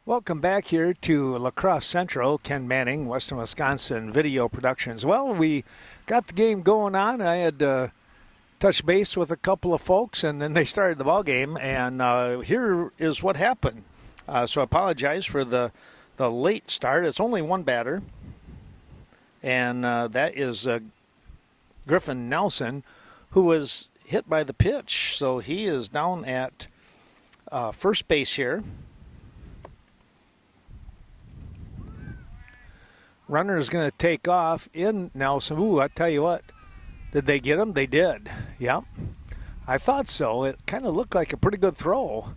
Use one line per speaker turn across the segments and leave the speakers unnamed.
Welcome back here to La Crosse Central. Ken Manning, Western Wisconsin Video Productions. Well, we got the game going on. I had touched base with a couple of folks, and then they started the ball game. And here is what happened. So I apologize for the late start. It's only one batter, and that is Griffin Nelson, who was hit by the pitch. So he is down at first base here. Runner is going to take off in Nelson. Ooh, I tell you what. Did they get him? They did. Yep. I thought so. It kind of looked like a pretty good throw.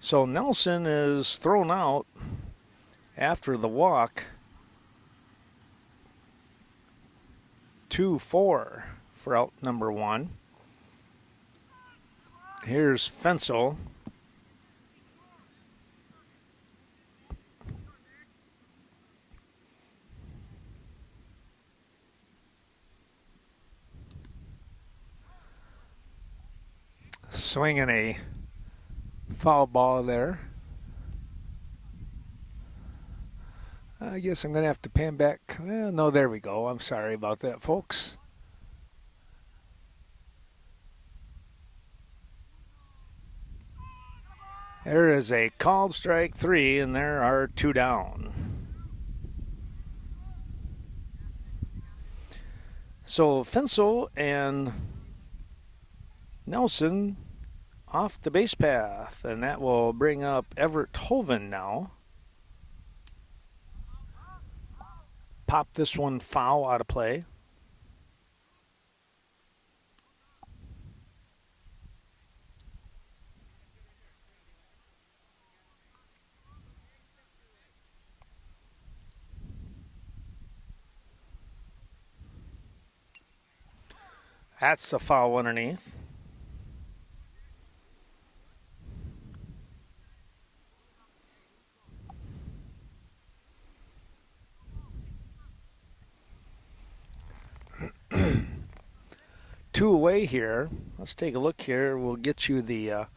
So Nelson is thrown out after the walk. 2-4 for out number one. Here's Fensel. Swinging a foul ball there. I guess I'm going to have to pan back. Well, no, there we go. I'm sorry about that, folks. There is a called strike 3, and there are 2 down. So Fensel and Nelson off the base path, and that will bring up Everett Hoven now. Pop this one foul out of play. That's the foul underneath. Two away here. Let's take a look here. We'll get you the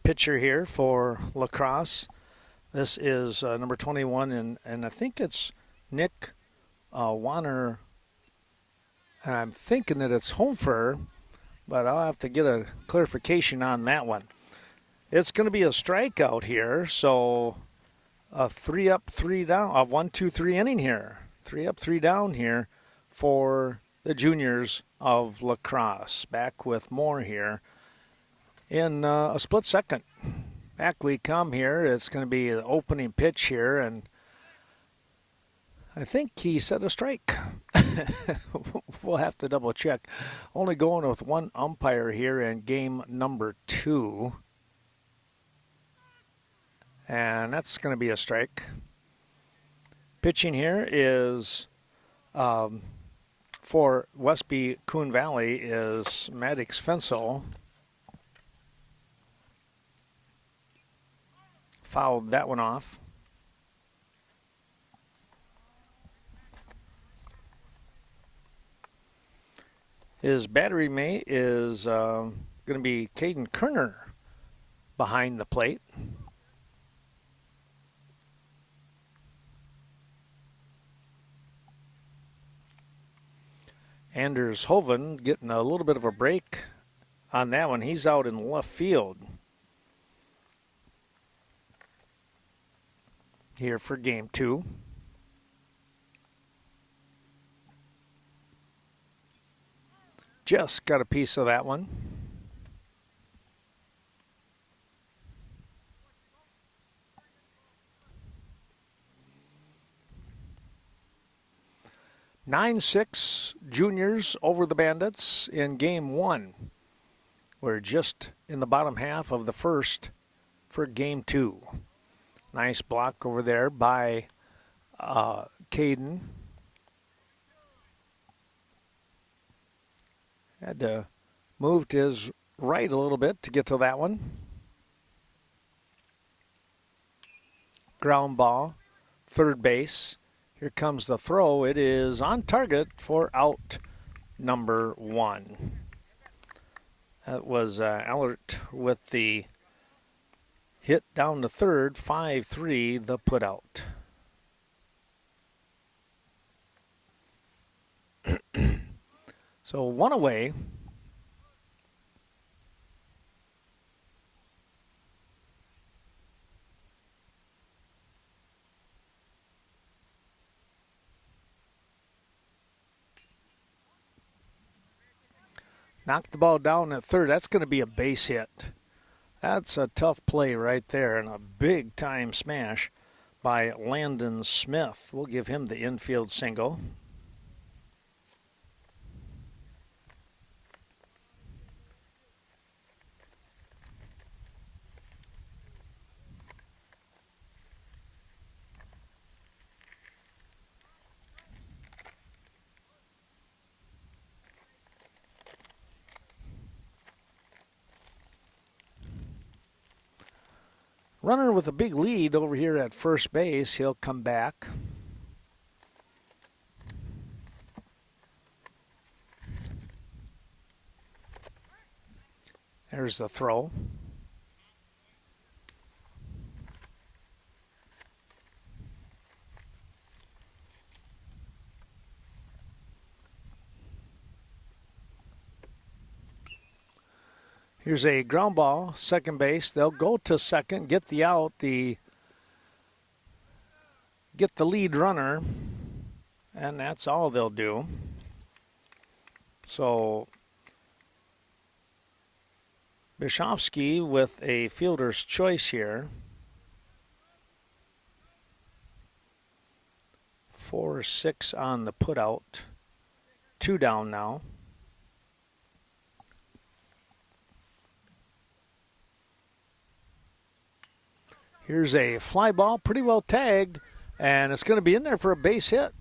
pitcher here for La Crosse. This is number 21, and I think it's Nick Warner. And I'm thinking that it's Hofer, but I'll have to get a clarification on that one. It's going to be a strikeout here, so a 3 up, 3 down, a 1-2-3 inning here. 3 up, 3 down here for the juniors of La Crosse. Back with more here in a split second. Back we come here. It's going to be the opening pitch here, and I think he set a strike. We'll have to double check. Only going with one umpire here in game number 2. And that's going to be a strike. Pitching here is for Westby Coon Valley is Maddox Fensel. Fouled that one off. His battery mate is going to be Caden Kerner behind the plate. Anders Hoven getting a little bit of a break on that one. He's out in left field here for game 2. Just got a piece of that one. (9-6) juniors over the Bandits in game 1. We're just in the bottom half of the first for game 2. Nice block over there by Caden. Had to move to his right a little bit to get to that one. Ground ball, third base. Here comes the throw. It is on target for out number 1. That was Allert with the hit down to third, 5-3, the put out. So one away. Knocked the ball down at third. That's going to be a base hit. That's a tough play right there and a big time smash by Landon Smith. We'll give him the infield single. Runner with a big lead over here at first base. He'll come back. There's the throw. Here's a ground ball, second base. They'll go to second, get the out, get the lead runner, and that's all they'll do. So Bishovsky with a fielder's choice here. 4-6 on the putout. 2 down now. Here's a fly ball, pretty well tagged, and it's going to be in there for a base hit.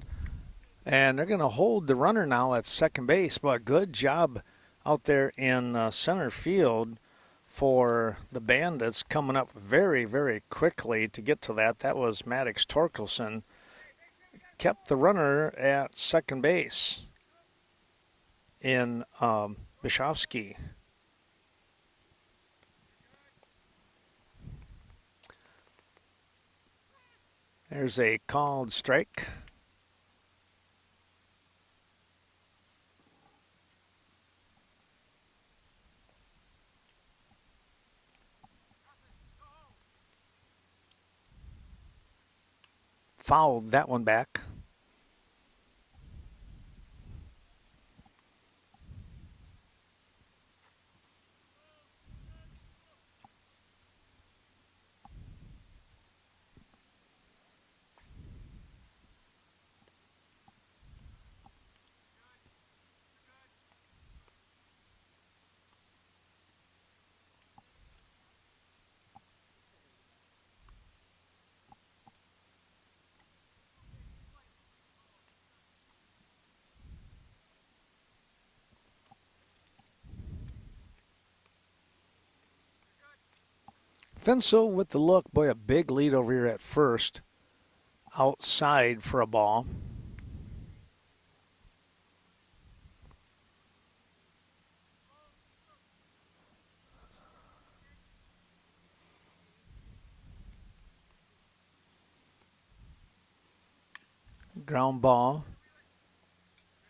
And they're going to hold the runner now at second base, but good job out there in center field for the Bandits, coming up very, very quickly to get to that. That was Maddox Torkelson. Kept the runner at second base in Bishovsky. There's a called strike. Fouled that one back. Fensel with the look. Boy, a big lead over here at first. Outside for a ball. Ground ball.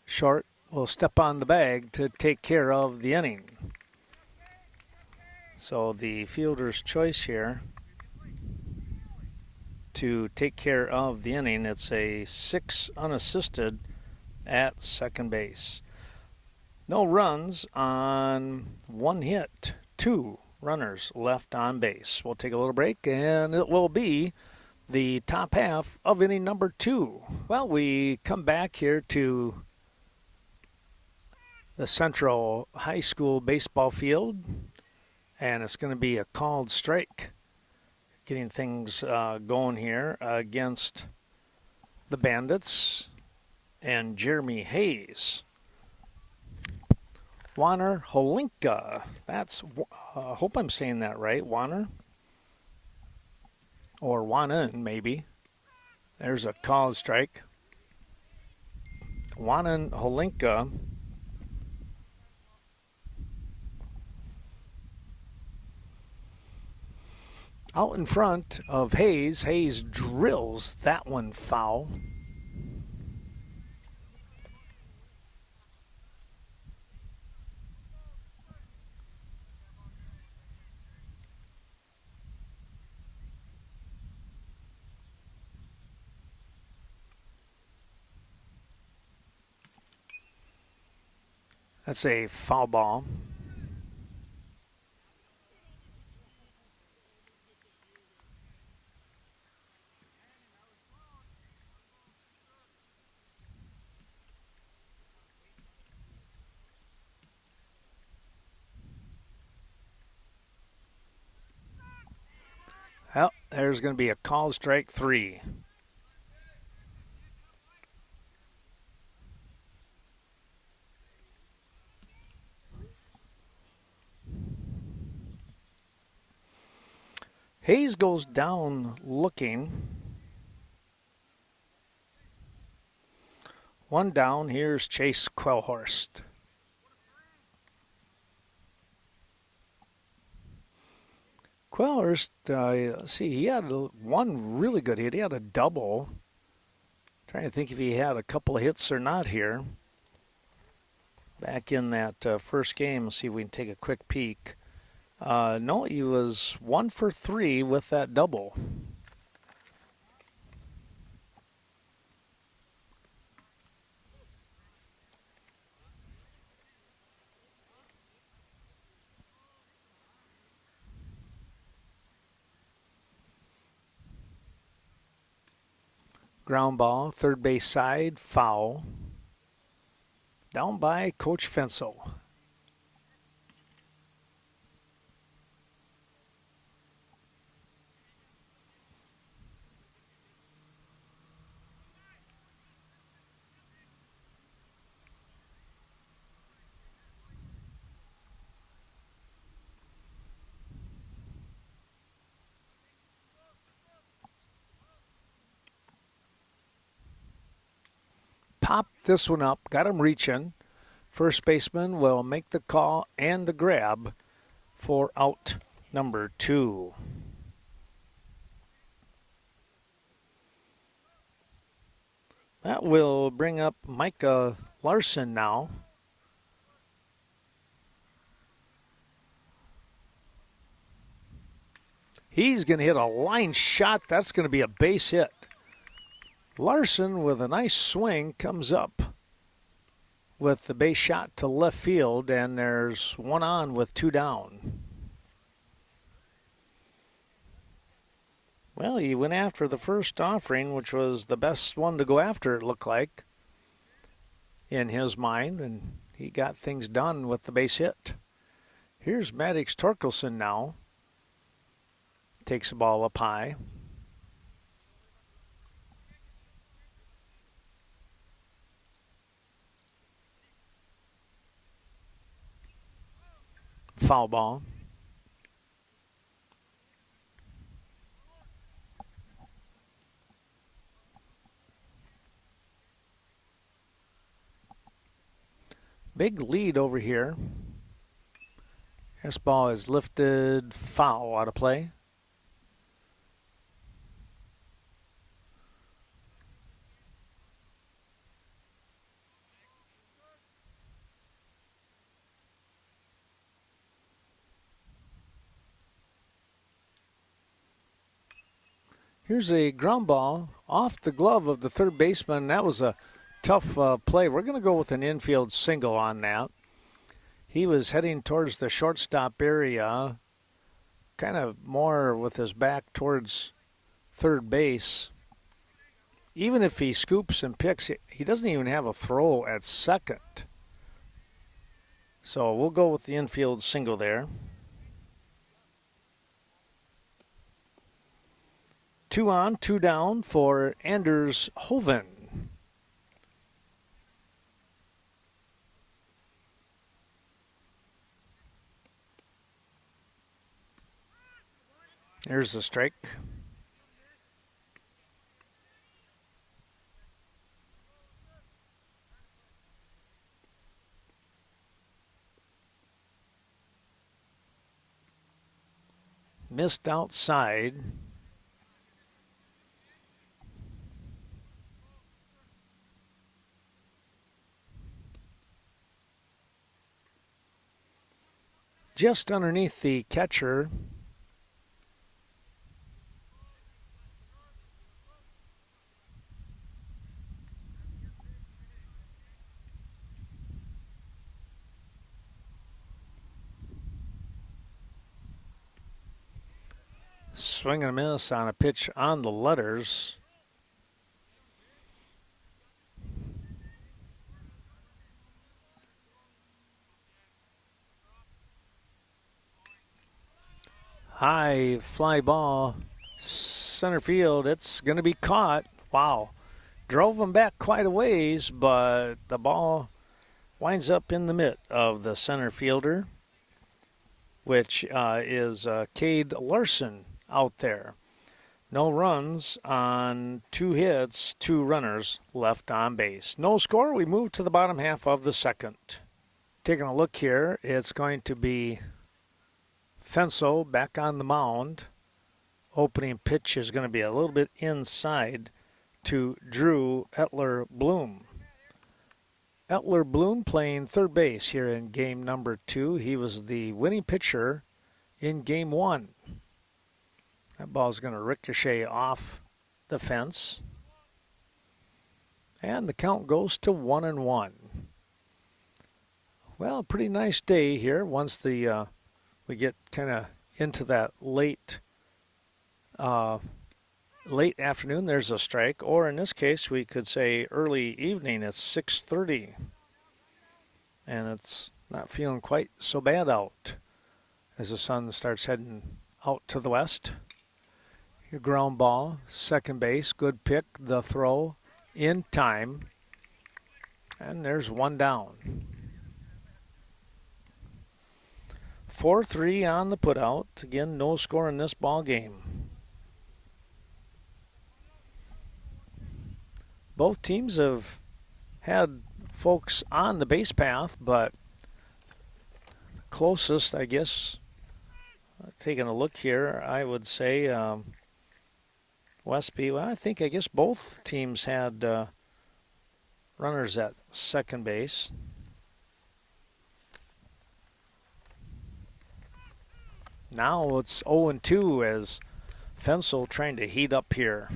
Short will step on the bag to take care of the inning. So the fielder's choice here to take care of the inning. It's a 6 unassisted at second base. No runs on 1 hit. 2 runners left on base. We'll take a little break, and it will be the top half of inning number 2. Well, we come back here to the Central High School baseball field, and it's going to be a called strike, getting things going here against the Bandits and Jeremy Hayes. Warner Holinka. That's, I hope I'm saying that right, Warner? Or Wanan, maybe. There's a called strike. Wanan Holinka Out in front of Hayes. Hayes drills that one foul. That's a foul ball. Well, there's going to be a call strike 3. Hayes goes down looking. One down. Here's Chase Quellhorst. Quellhorst, let's see, he had one really good hit. He had a double. Trying to think if he had a couple of hits or not here. Back in that first game, let's see if we can take a quick peek. No, he was 1 for 3 with that double. Ground ball, third base side, foul. Down by Coach Fensel. Pop this one up, got him reaching. First baseman will make the call and the grab for out number 2. That will bring up Micah Larson now. He's going to hit a line shot. That's going to be a base hit. Larson with a nice swing comes up with the base shot to left field, and there's one on with 2 down. Well, he went after the first offering, which was the best one to go after, it looked like, in his mind, and he got things done with the base hit. Here's Maddox Torkelson now. Takes the ball up high. Foul ball. Big lead over here. This ball is lifted, foul, out of play. Here's a ground ball off the glove of the third baseman. That was a tough play. We're going to go with an infield single on that. He was heading towards the shortstop area, kind of more with his back towards third base. Even if he scoops and picks, he doesn't even have a throw at second. So we'll go with the infield single there. 2 on, 2 down for Anders Hoven. There's the strike. Missed outside. Just underneath the catcher. Swing and a miss on a pitch on the letters. High fly ball, center field. It's going to be caught. Wow. Drove him back quite a ways, but the ball winds up in the mitt of the center fielder, which is Cade Larson out there. No runs on 2 hits, 2 runners left on base. No score. We move to the bottom half of the second. Taking a look here, it's going to be Fensel back on the mound. Opening pitch is going to be a little bit inside to Drew Etler-Bloom. Etler-Bloom playing third base here in game number 2. He was the winning pitcher in game 1. That ball's going to ricochet off the fence. And the count goes to 1-1. Well, pretty nice day here once we get kind of into that late afternoon. There's a strike, or in this case we could say early evening. It's 6:30, and it's not feeling quite so bad out as the sun starts heading out to the west. Your ground ball, second base, good pick, the throw in time, and there's one down. 4-3 on the putout. Again, no score in this ball game. Both teams have had folks on the base path, but closest, I guess, taking a look here, I would say Westby. Well, I guess both teams had runners at second base. Now it's 0-2 as Fensel trying to heat up here.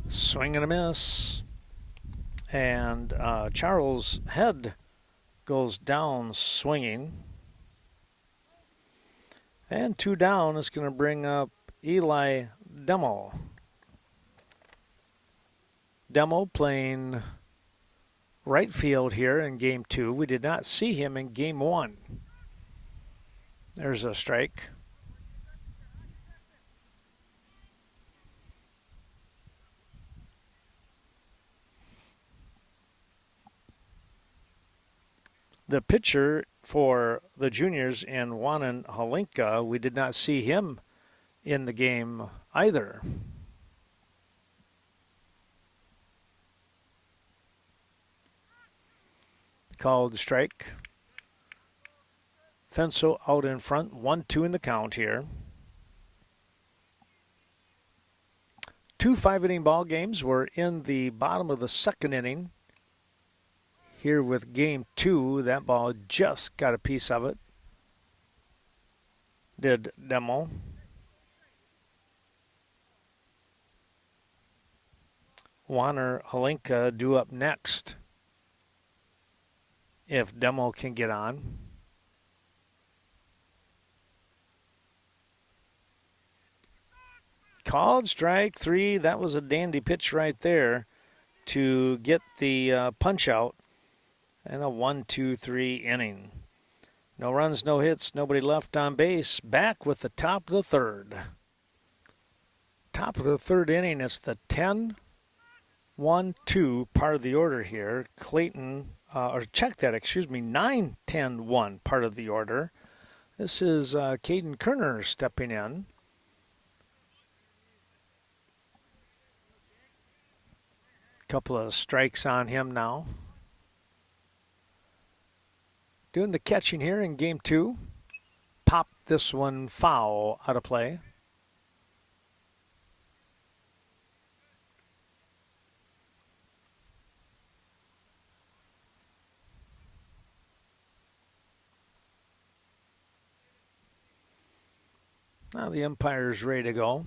Swing and a miss. And Charles' head goes down swinging. And 2 down is going to bring up Eli Demo. Demo playing right field here in game 2. We did not see him in game 1. There's a strike. The pitcher for the juniors in Wanan Halinka, we did not see him in the game either. Called strike. Fensel out in front, 1-2 in the count here. 2 5-inning ball games. We're in the bottom of the second inning. Here with game 2, that ball just got a piece of it. Did Demo. Waner Halinka due up next if Demo can get on. Called strike 3. That was a dandy pitch right there to get the punch out. And a 1-2-3 inning. No runs, no hits, nobody left on base. Back with the top of the third. Top of the third inning, it's the 10 1-2, part of the order here. Clayton, or check that, excuse me, 9-10-1, part of the order. This is Caden Kerner stepping in. Couple of strikes on him now. Doing the catching here in game 2. Pop this one foul out of play. Now the umpire's ready to go.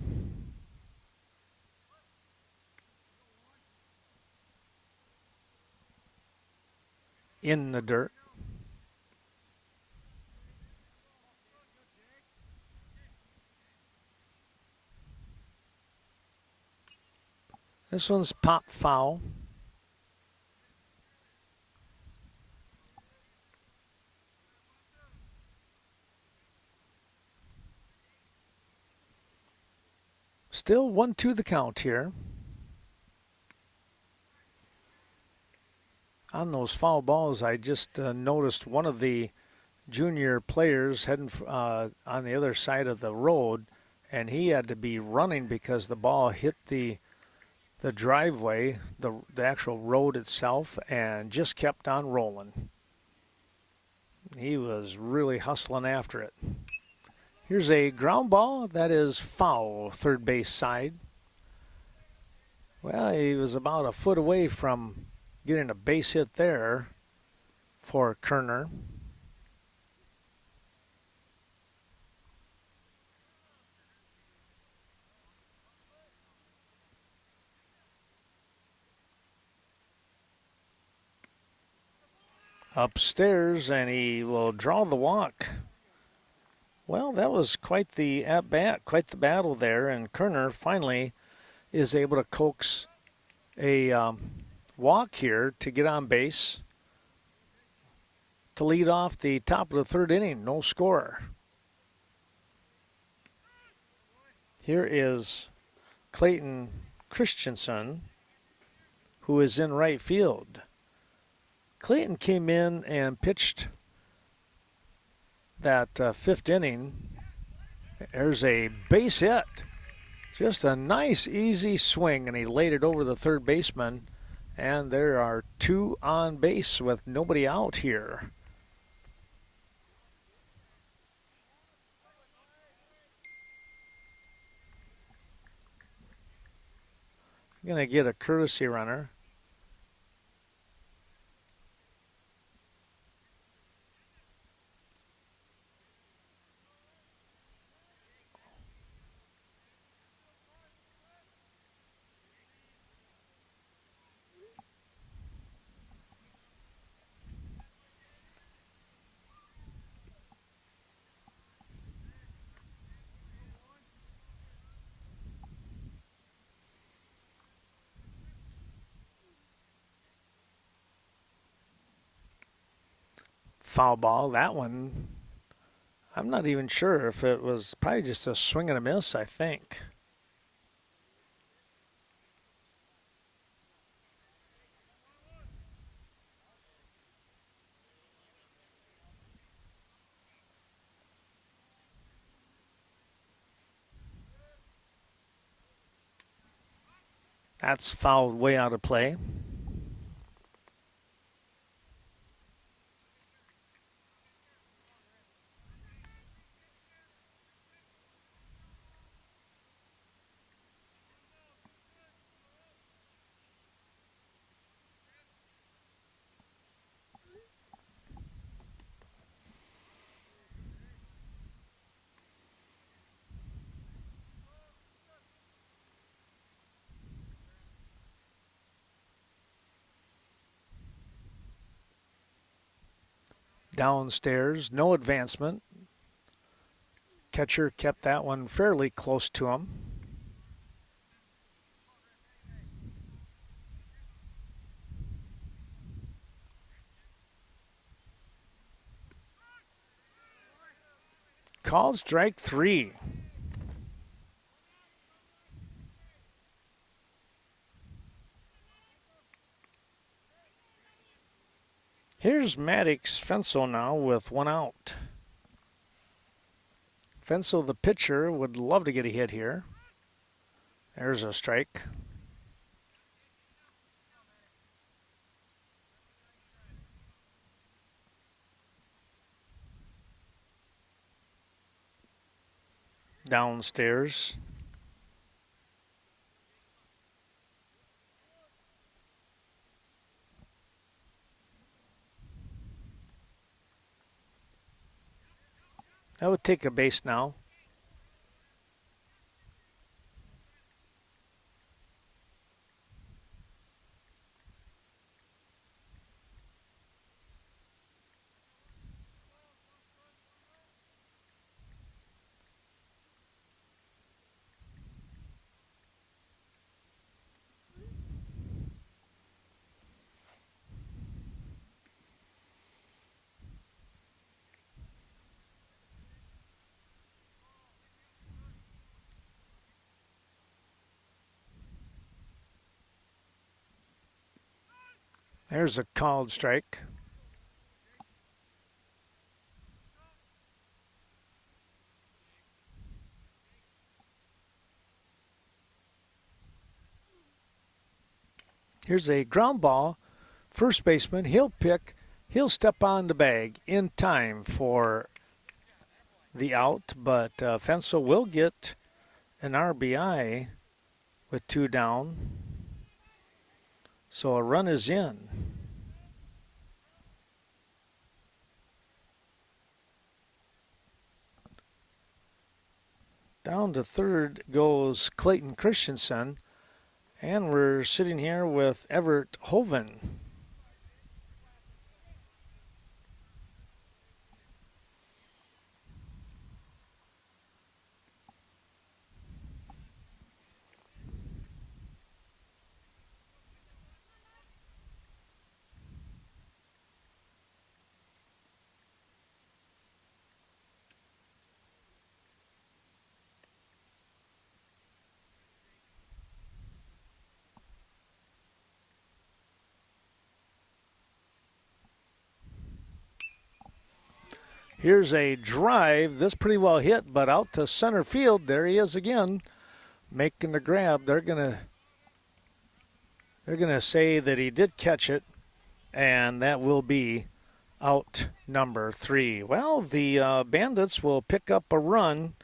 In the dirt. This one's pop foul. Still 1-2 the count here. On those foul balls, I just noticed one of the junior players heading on the other side of the road, and he had to be running because the ball hit the driveway, the actual road itself, and just kept on rolling. He was really hustling after it. Here's a ground ball that is foul, third base side. Well, he was about a foot away from getting a base hit there for Kerner. Upstairs, and he will draw the walk. Well, that was quite the at-bat, quite the battle there, and Kerner finally is able to coax a walk here to get on base to lead off the top of the third inning. No score. Here is Clayton Christensen, who is in right field. Clayton came in and pitched that fifth inning. There's a base hit. Just a nice, easy swing, and he laid it over the third baseman. And there are two on base with nobody out here. I'm going to get a courtesy runner. Foul ball. That one, I'm not even sure if it was probably just a swing and a miss, I think. That's fouled way out of play. Downstairs, no advancement. Catcher kept that one fairly close to him. Called strike 3. Here's Maddox Fensel now with one out. Fensel, the pitcher, would love to get a hit here. There's a strike. Downstairs. That would take a base now. There's a called strike. Here's a ground ball. First baseman, he'll step on the bag in time for the out, but Fensel will get an RBI with two down. So a run is in. Down to third goes Clayton Christensen, and we're sitting here with Everett Hoven. Here's a drive. This pretty well hit, but out to center field. There he is again, making the grab. They're gonna say that he did catch it, and that will be out number 3. Well, the Bandits will pick up a run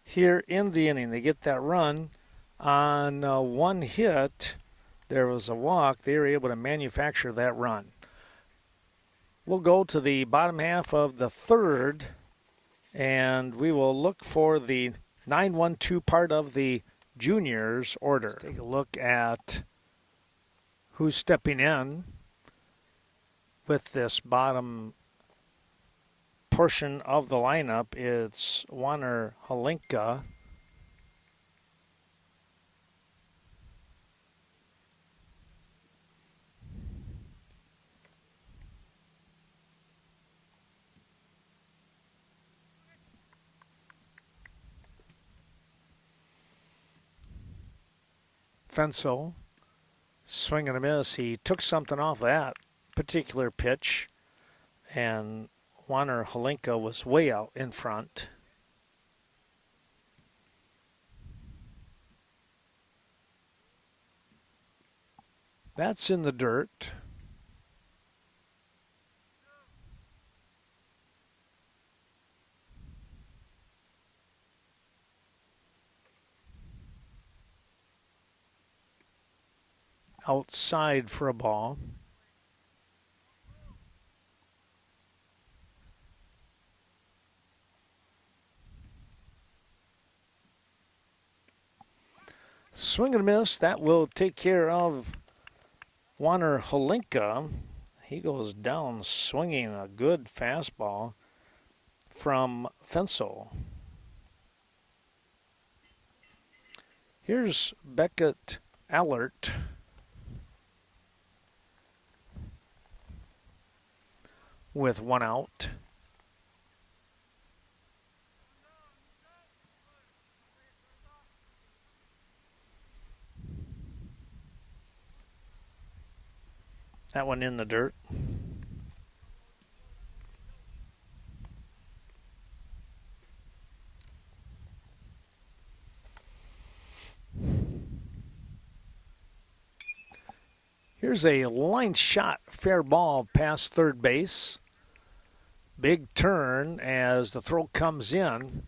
here in the inning. They get that run on one hit. There was a walk. They were able to manufacture that run. We'll go to the bottom half of the third, and we will look for the 9-1-2 part of the juniors order. Let's take a look at who's stepping in with this bottom portion of the lineup. It's Warner Halinka. Fensel, swing and a miss. He took something off that particular pitch, and Warner Halinka was way out in front. That's in the dirt. Outside for a ball. Swing and a miss. That will take care of Warner Halinka. He goes down swinging a good fastball from Fensel. Here's Beckett Allert. With one out. That one in the dirt. Here's a line shot, fair ball past third base. Big turn as the throw comes in.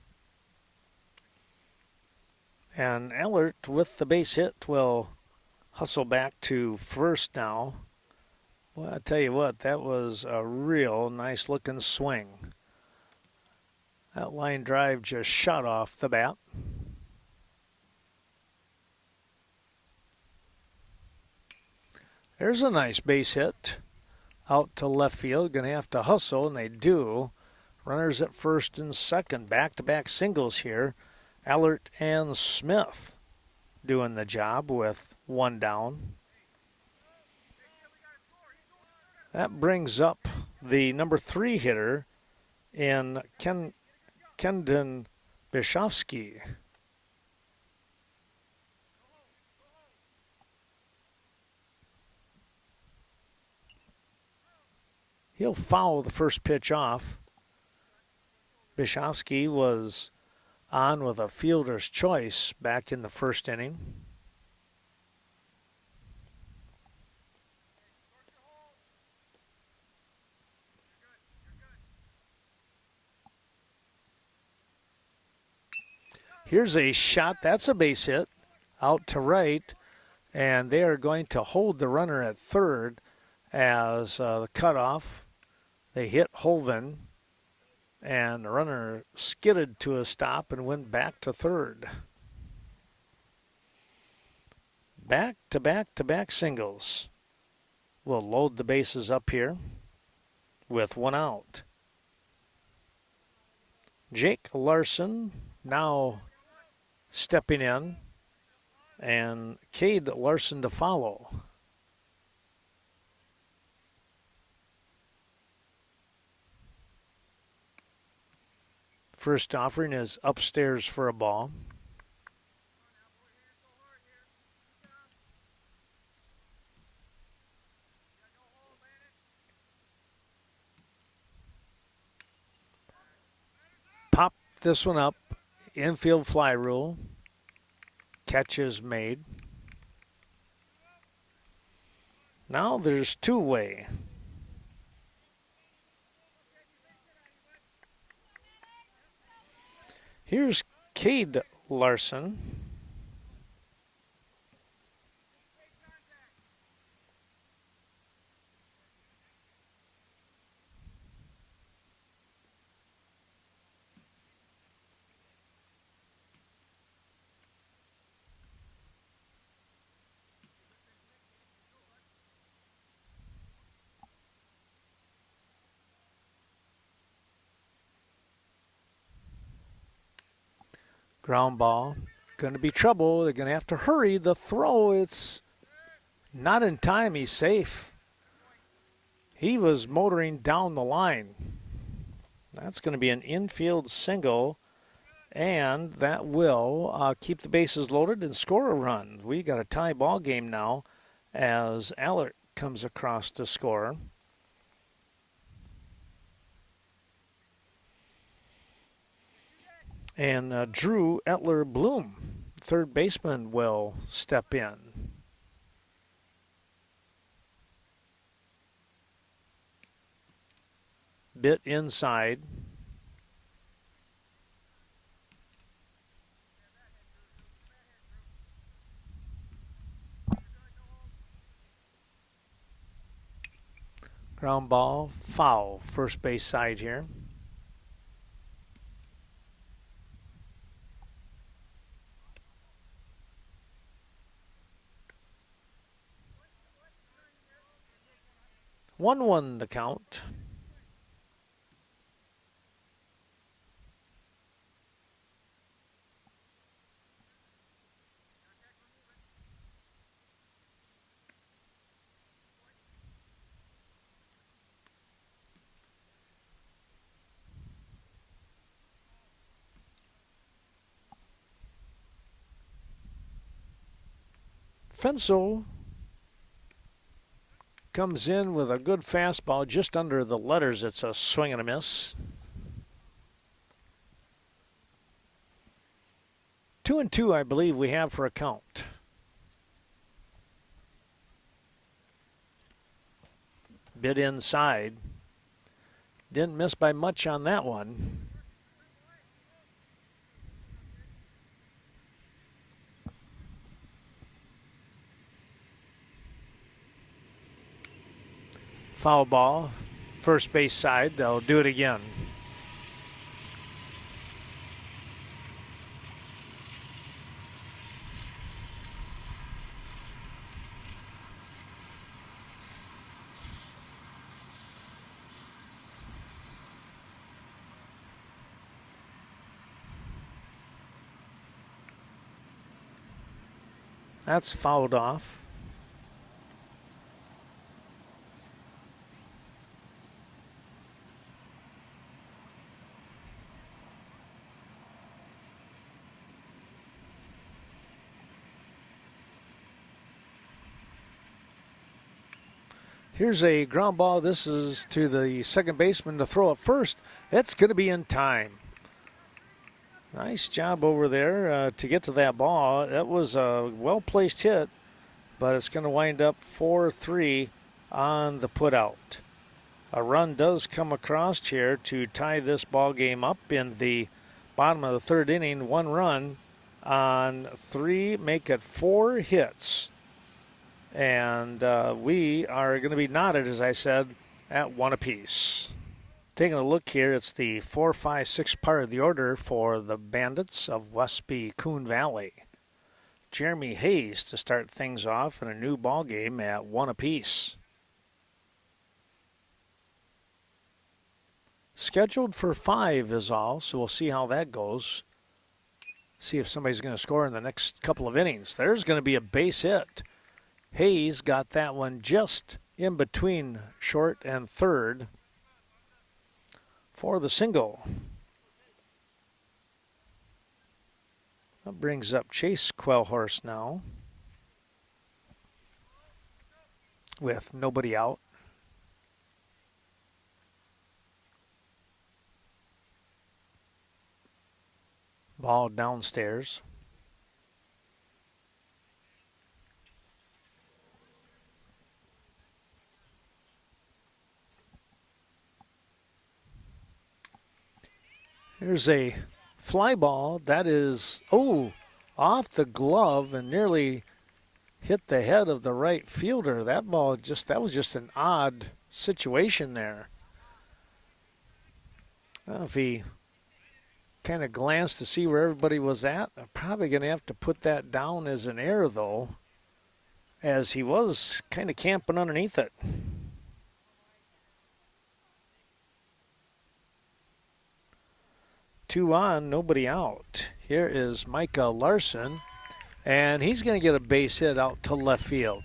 And Ellert with the base hit will hustle back to first now. Well, I tell you what, that was a real nice looking swing. That line drive just shot off the bat. There's a nice base hit out to left field. Going to have to hustle, and they do. Runners at first and second. Back-to-back singles here. Allert and Smith doing the job with one down. That brings up the number 3 hitter in Kendon Bishovsky. He'll foul the first pitch off. Bishovsky was on with a fielder's choice back in the first inning. Here's a shot. That's a base hit out to right, and they are going to hold the runner at third as the cutoff. They hit Holven, and the runner skidded to a stop and went back to third. Back-to-back-to-back singles. We'll load the bases up here with one out. Jake Larson now stepping in, and Cade Larson to follow. First offering is upstairs for a ball. Pop this one up. Infield fly rule. Catch is made. Now there's two-way. Here's Cade Larson. Ground ball. Going to be trouble. They're going to have to hurry the throw. It's not in time. He's safe. He was motoring down the line. That's going to be an infield single, and that will keep the bases loaded and score a run. We got a tie ball game now as Allert comes across to score. And Drew Etler Bloom, third baseman, will step in. Bit inside. Ground ball, foul, first base side here. One the count. Fensel comes in with a good fastball just under the letters. It's a swing and a miss. 2-2, I believe we have for a count. bit inside. Didn't miss by much on that one. Foul ball, first base side. They'll do it again. That's fouled off. Here's a ground ball. This is to the second baseman to throw it first. It's going to be in time. Nice job over there to get to that ball. That was a well-placed hit, but it's going to wind up 4-3 on the putout. A run does come across here to tie this ball game up in the bottom of the third inning. 1 run on 3, make it 4 hits. And we are going to be knotted, as I said, at 1 apiece. Taking a look here, it's the 4, 5, 6 part of the order for the Bandits of Westby Coon Valley. Jeremy Hayes to start things off in a new ball game at 1 apiece. Scheduled for 5 is all, so we'll see how that goes. See if somebody's going to score in the next couple of innings. There's going to be a base hit. Hayes got that one just in between short and third for the single. That brings up Chase Quellhorse now with nobody out. Ball downstairs. Here's a fly ball that is, off the glove and nearly hit the head of the right fielder. That was just an odd situation there. I don't know if he kind of glanced to see where everybody was at. I'm probably going to have to put that down as an error, though, as he was kind of camping underneath it. 2 on, nobody out. Here is Micah Larson, and he's going to get a base hit out to left field.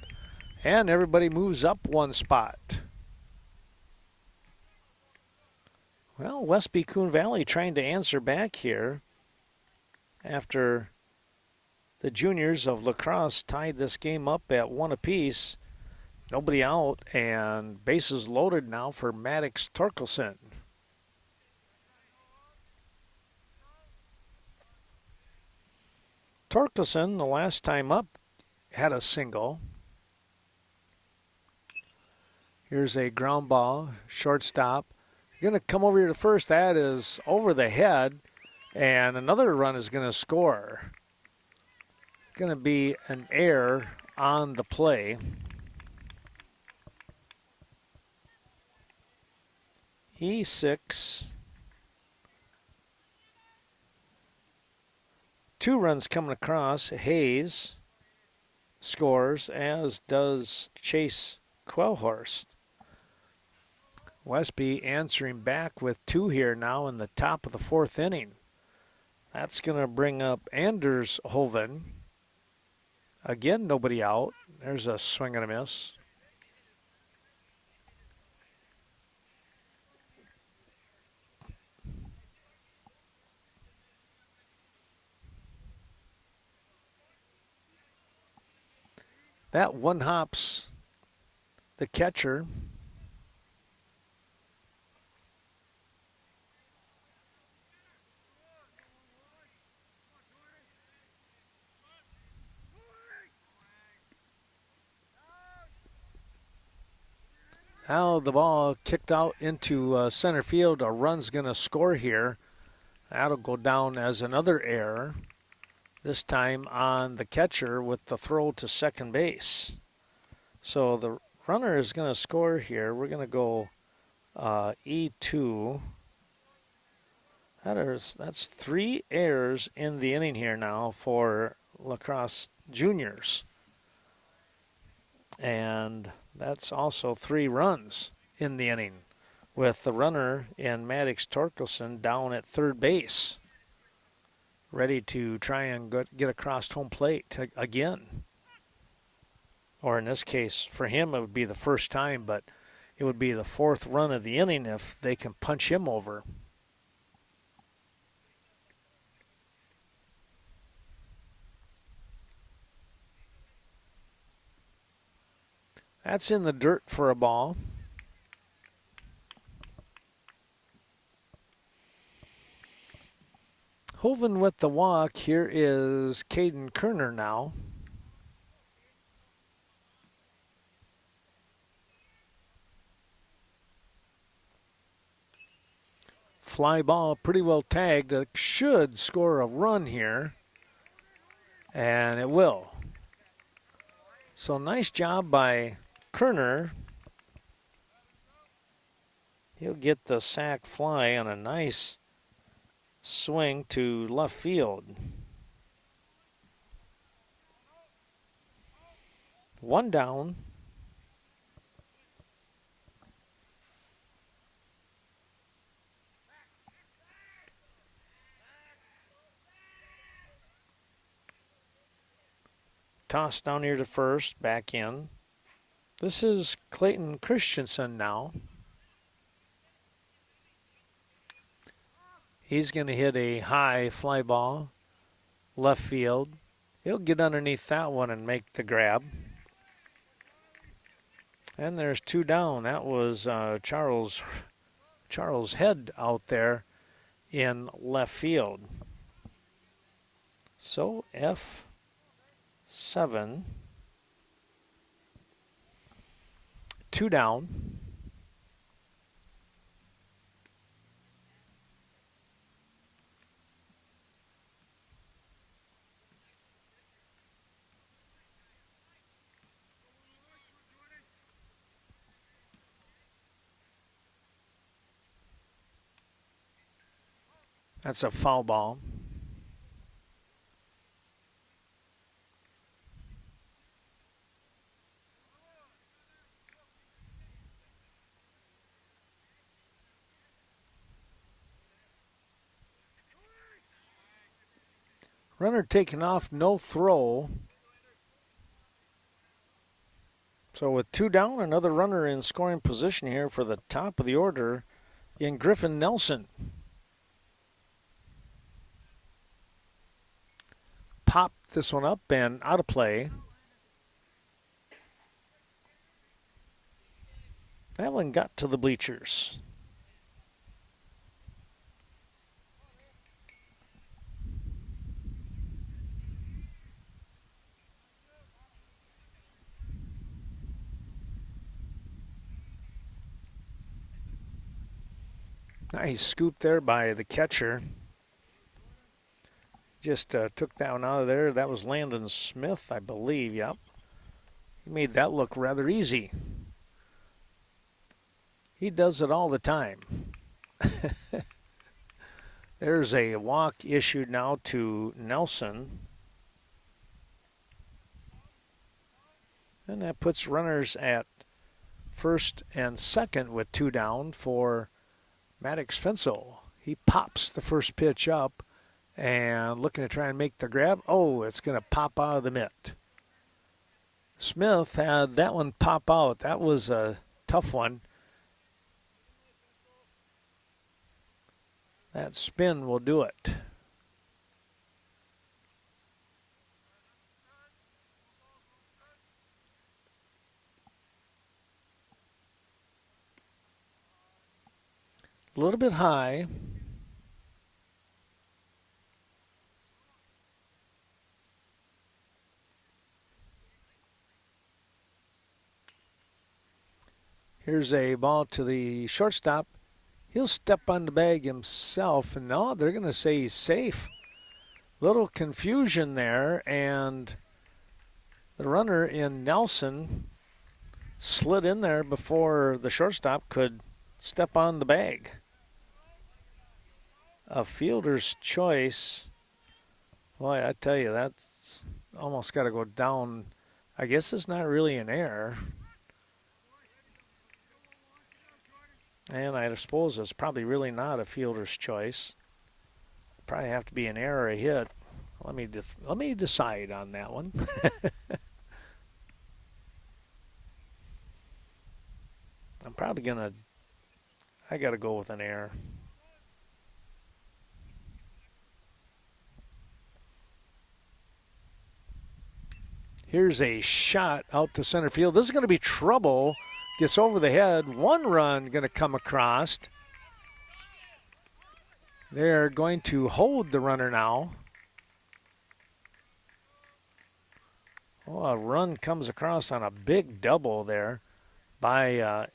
And everybody moves up 1 spot. Well, Westby Coon Valley trying to answer back here after the juniors of La Crosse tied this game up at 1 apiece. Nobody out, and bases loaded now for Maddox Torkelson. Torkelson, the last time up, had a single. Here's a ground ball, shortstop. Going to come over here to first. That is over the head, and another run is going to score. Going to be an error on the play. E6. 2 runs coming across. Hayes scores, as does Chase Quellhorst. Westby answering back with 2 here now in the top of the 4th inning. That's going to bring up Anders Hoven. Again, nobody out. There's a swing and a miss. That one hops the catcher. Now the ball kicked out into center field. A run's going to score here. That'll go down as another error, this time on the catcher with the throw to second base. So the runner is going to score here. We're going to go E2. That's 3 errors in the inning here now for La Crosse Juniors. And that's also 3 runs in the inning, with the runner in Maddox Torkelson down at third base, ready to try and get across home plate again. Or in this case, for him, it would be the first time, but it would be the 4th run of the inning if they can punch him over. That's in the dirt for a ball. Hoven with the walk. Here is Caden Kerner now. Fly ball, pretty well tagged. It should score a run here, and it will. So nice job by Kerner. He'll get the sac fly on a nice swing to left field. 1 down. Toss down here to first, back in. This is Clayton Christensen now. He's going to hit a high fly ball, left field. He'll get underneath that one and make the grab. And there's 2 down. That was Charles Head out there in left field. So F7. 2 down. That's a foul ball. Runner taken off, no throw. So with 2 down, another runner in scoring position here for the top of the order in Griffin Nelson. Popped this one up and out of play. That one got to the bleachers. Nice scoop there by the catcher. Just took that one out of there. That was Landon Smith, I believe. Yep. He made that look rather easy. He does it all the time. There's a walk issued now to Nelson. And that puts runners at first and second with 2 down for Maddox Fensel. He pops the first pitch up and looking to try and make the grab. Oh, it's going to pop out of the mitt. Smith had that one pop out. That was a tough one. That spin will do it. A little bit high. Here's a ball to the shortstop. He'll step on the bag himself, and no, they're going to say he's safe. Little confusion there, and the runner in Nelson slid in there before the shortstop could step on the bag. A fielder's choice. Boy, I tell you, that's almost got to go down. I guess it's not really an error. And I suppose it's probably really not a fielder's choice. Probably have to be an error, a hit. Let me decide on that one. I'm probably I got to go with an error. Here's a shot out to center field. This is going to be trouble. Gets over the head. One run going to come across. They're going to hold the runner now. Oh, a run comes across on a big double there by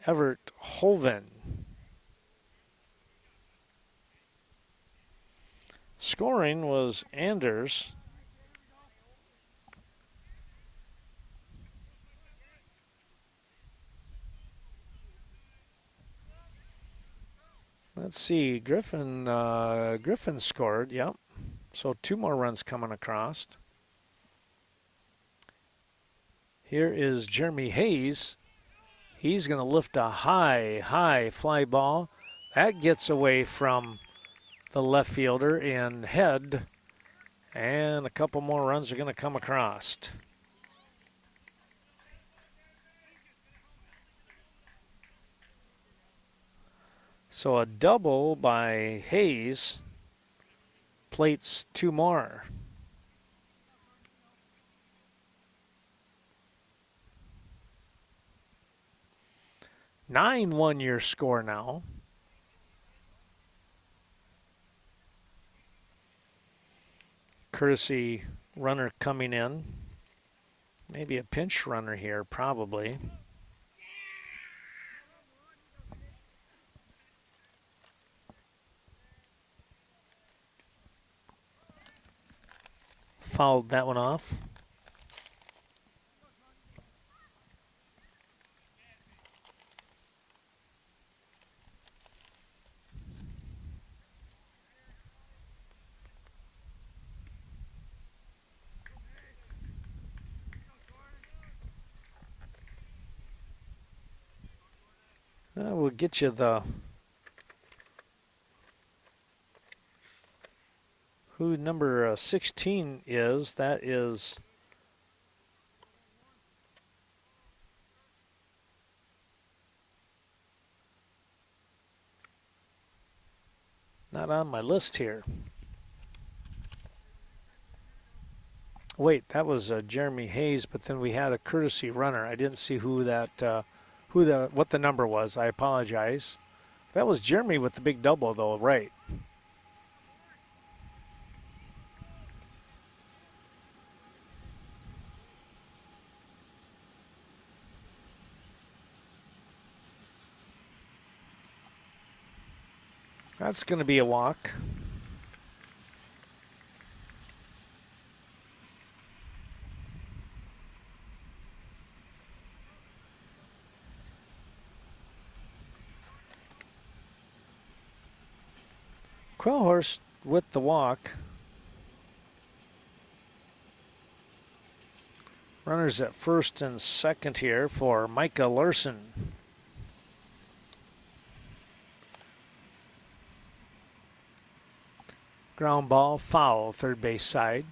Everett Hoven. Scoring was Anders. Let's see, Griffin scored, yep. So 2 more runs coming across. Here is Jeremy Hayes. He's going to lift a high fly ball. That gets away from the left fielder in head. And a couple more runs are going to come across. So a double by Hayes plates 2 more. Nine one-year score now. Courtesy runner coming in. Maybe a pinch runner here, probably. Fouled that one off. We'll get you who number 16 is. That is not on my list here. Wait, that was Jeremy Hayes, but then we had a courtesy runner. I didn't see what the number was. I apologize. That was Jeremy with the big double, though, right? That's going to be a walk. Quellhorst with the walk. Runners at first and second here for Micah Larson. Ground ball, foul, third base side.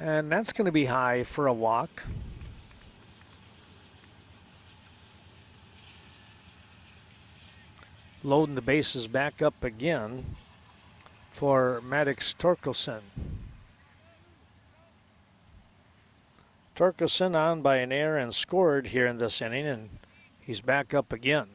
And that's going to be high for a walk. Loading the bases back up again for Maddox Torkelson. Torkelson on by an error and scored here in this inning, and he's back up again.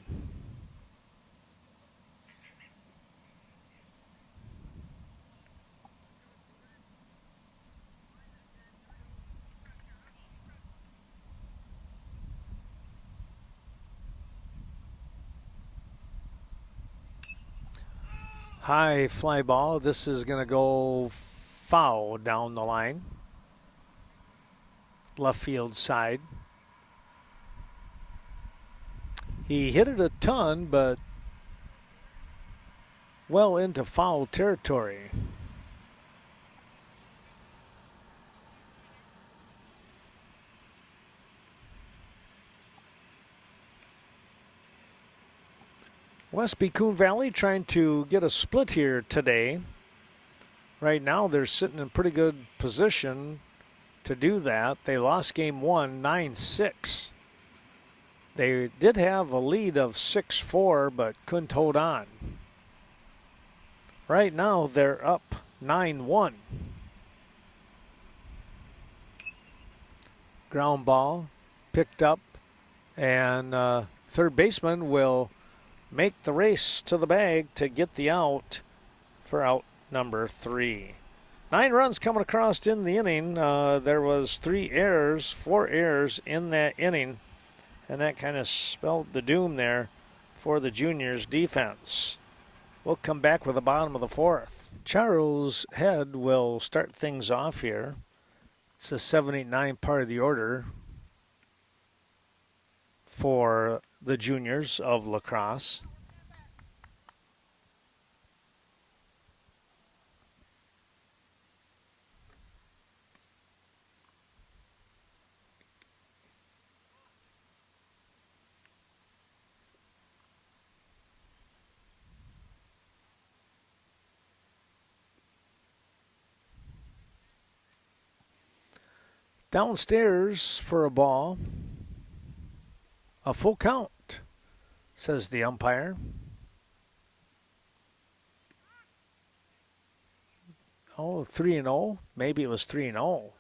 High fly ball. This is going to go foul down the line. Left field side. He hit it a ton, but well into foul territory. Westby Coon Valley trying to get a split here today. Right now they're sitting in pretty good position to do that. They lost game one, 9-6. They did have a lead of 6-4, but couldn't hold on. Right now they're up 9-1. Ground ball picked up, and third baseman will make the race to the bag to get the out for out number 3. 9 runs coming across in the inning. There was 4 errors in that inning, and that kind of spelled the doom there for the Juniors defense. We'll come back with the bottom of the 4th. Charles Head will start things off here. It's the 7, 8, 9 part of the order for the Juniors of La Crosse. Downstairs for a ball. A full count, says the umpire. Oh, 3-0. Maybe it was 3-0.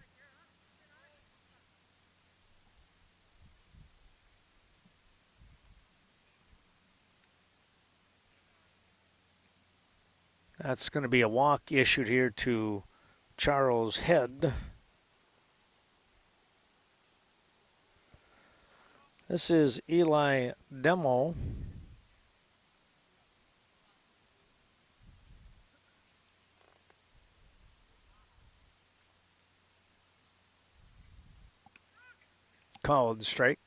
That's going to be a walk issued here to Charles Head. This is Eli Demo. Called strike.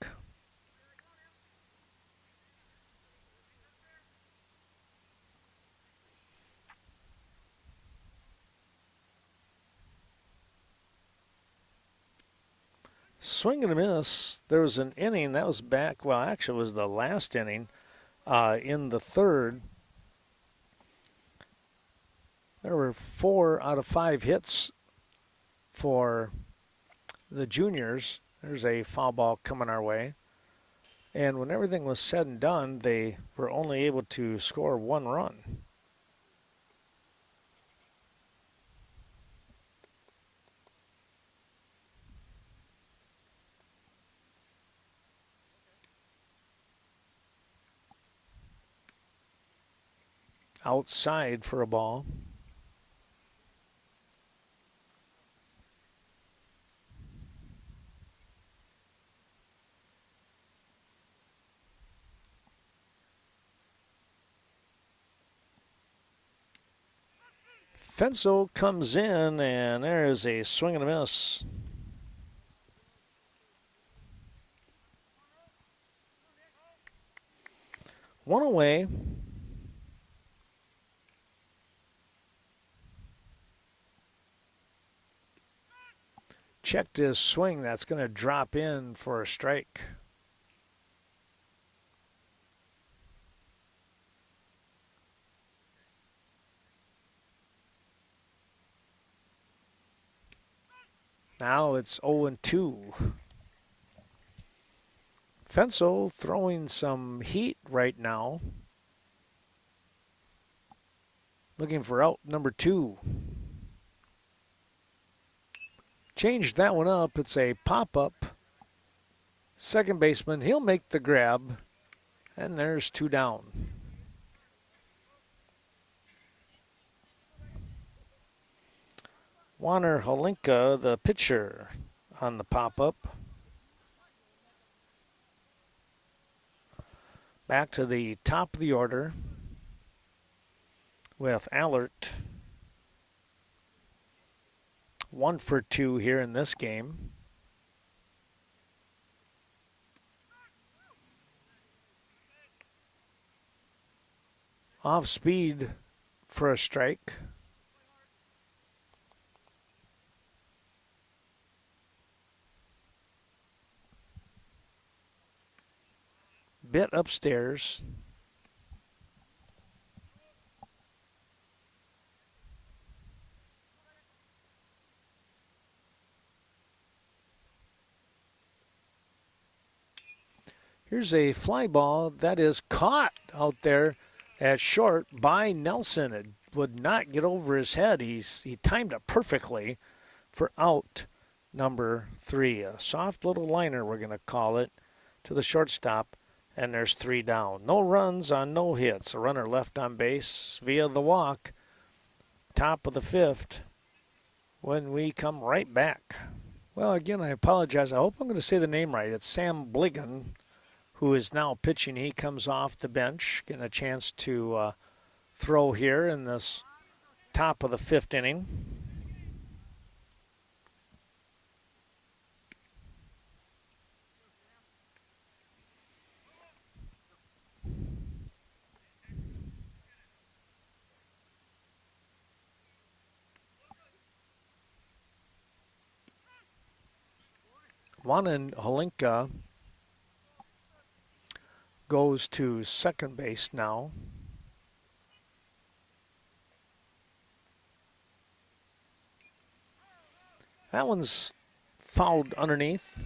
Swing and a miss. There was an inning that was back. Well, actually, it was the last inning in the 3rd. There were 4 out of 5 hits for the Juniors. There's a foul ball coming our way. And when everything was said and done, they were only able to score 1 run. Outside for a ball. Fensel comes in, and there is a swing and a miss. One away. Checked his swing. That's going to drop in for a strike. Now it's 0-2. Fenso throwing some heat right now. Looking for out number 2. Changed that one up. It's a pop-up. Second baseman, he'll make the grab. And there's 2 down. Warner Holinka, the pitcher, on the pop-up. Back to the top of the order with Allert. 1 for 2 here in this game. Off speed for a strike. Bit upstairs. Here's a fly ball that is caught out there at short by Nelson. It would not get over his head. He timed it perfectly for out number 3. A soft little liner, we're going to call it, to the shortstop. And there's 3 down. No runs on no hits. A runner left on base via the walk. Top of the 5th when we come right back. Well, again, I apologize. I hope I'm going to say the name right. It's Sam Bligan, who is now pitching. He comes off the bench, getting a chance to throw here in this top of the 5th inning. Juan Holinka goes to second base now. That one's fouled underneath.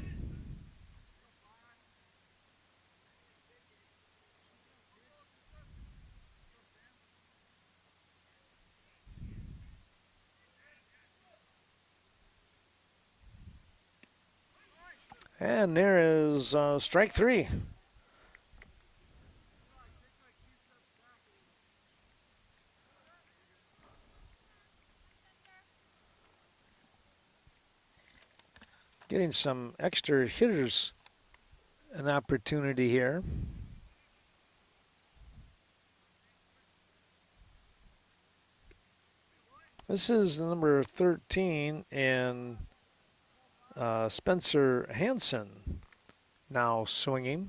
And there is strike 3. Getting some extra hitters an opportunity here. This is number 13 and Spencer Hansen now swinging.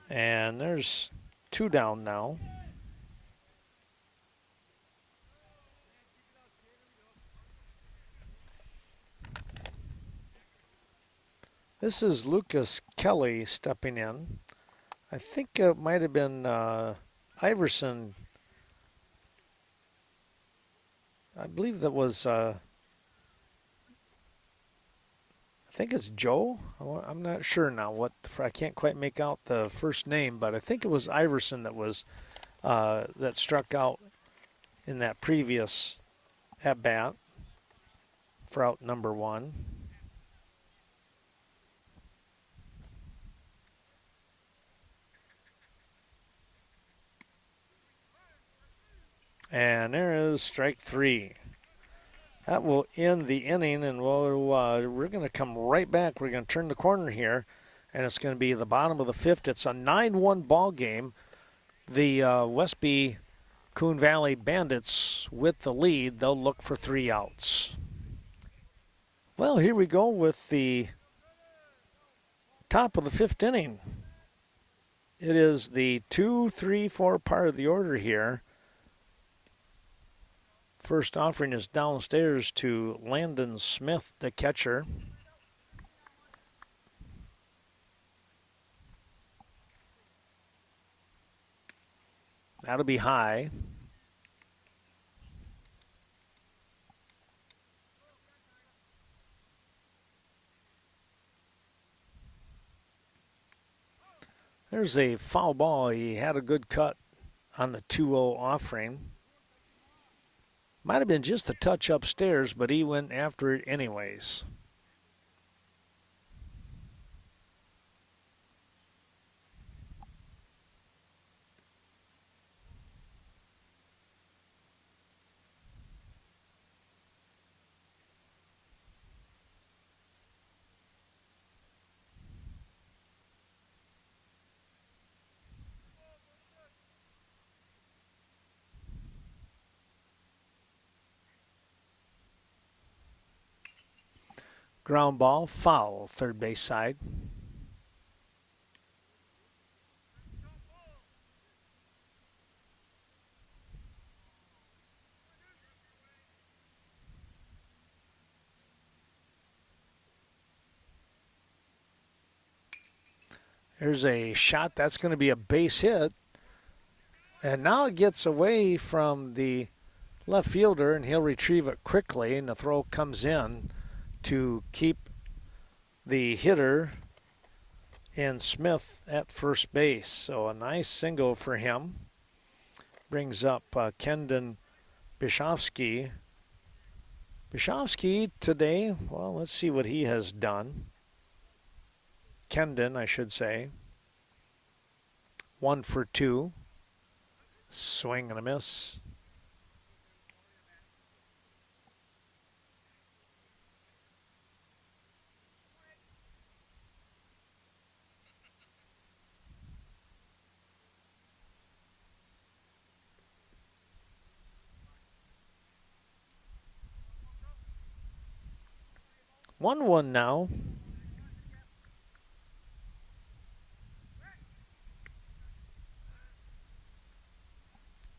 And there's 2 down now. This is Lucas Kelly stepping in. I think it might have been Iverson. I believe that was, I think it's Joe. I'm not sure now. I can't quite make out the first name, but I think it was Iverson that was that struck out in that previous at bat for out number 1. And there is strike 3. That will end the inning, and we're going to come right back. We're going to turn the corner here, and it's going to be the bottom of the 5th. It's a 9-1 ball game. The Westby Coon Valley Bandits with the lead. They'll look for 3 outs. Well, here we go with the top of the 5th inning. It is the 2, 3, 4 part of the order here. First offering is downstairs to Landon Smith, the catcher. That'll be high. There's a foul ball. He had a good cut on the 2-0 offering. Might have been just a touch upstairs, but he went after it anyways. Ground ball, foul, third base side. There's a shot. That's going to be a base hit. And now it gets away from the left fielder, and he'll retrieve it quickly, and the throw comes in to keep the hitter and Smith at first base. So a nice single for him. Brings up Kendon Bishovsky. Bishovsky today, well, let's see what he has done. Kendon, I should say. 1 for 2. Swing and a miss. One now.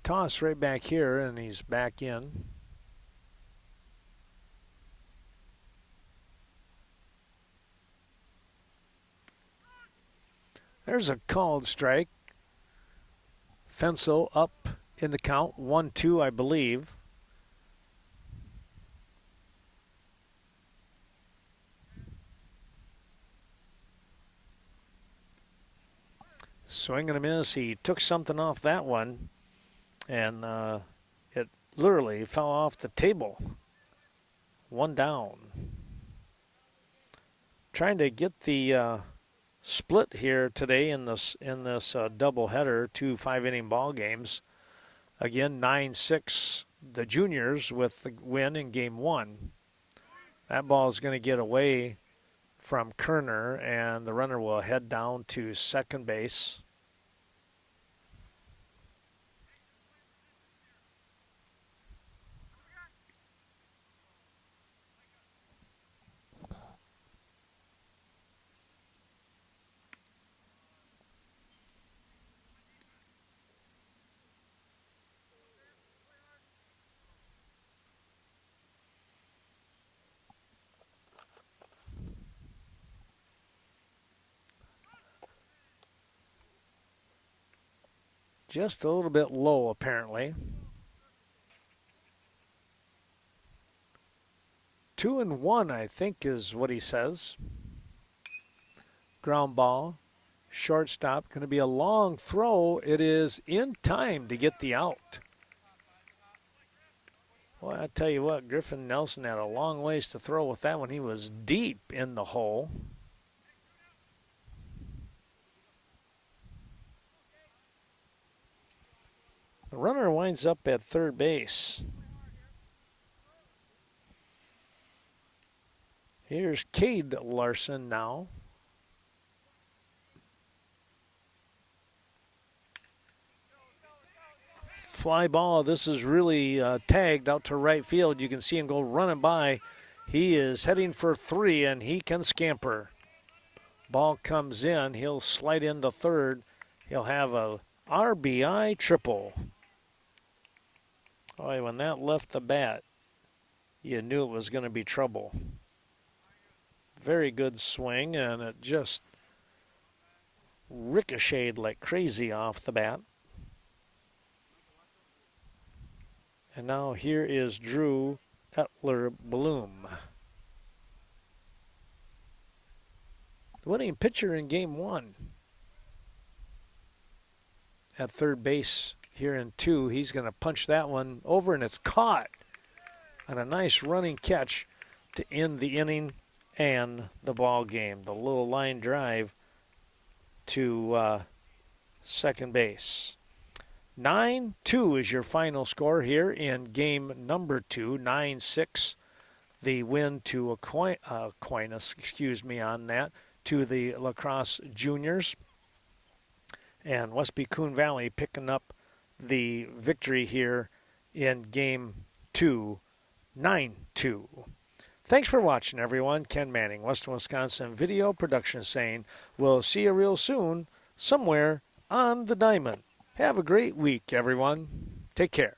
Toss right back here, and he's back in. There's a called strike. Fensel up in the count, 1-2, I believe. Swing and a miss. He took something off that one, and it literally fell off the table. 1 down. Trying to get the split here today in this doubleheader, 2 5-inning ball games. Again, 9-6 the juniors with the win in game 1. That ball is going to get away from Kerner, and the runner will head down to second base. Just a little bit low, apparently. 2-1, I think, is what he says. Ground ball. Shortstop. Going to be a long throw. It is in time to get the out. Well, I tell you what, Griffin Nelson had a long ways to throw with that one. He was deep in the hole. The runner winds up at third base. Here's Cade Larson now. Fly ball. This is really tagged out to right field. You can see him go running by. He is heading for 3, and he can scamper. Ball comes in. He'll slide into third. He'll have a RBI triple. Boy, when that left the bat, you knew it was going to be trouble. Very good swing, and it just ricocheted like crazy off the bat. And now here is Drew Etler Bloom. The winning pitcher in game 1. At third base here in 2, he's going to punch that one over, and it's caught. And a nice running catch to end the inning and the ball game. The little line drive to second base. 9-2 is your final score here in game number 2. 9-6, the win to Aquinas, on that, to the La Crosse Juniors. And Westby Coon Valley picking up the victory here in game 2, 9-2. Thanks for watching, everyone. Ken Manning, Western Wisconsin Video Production, saying we'll see you real soon somewhere on the diamond. Have a great week, everyone. Take care.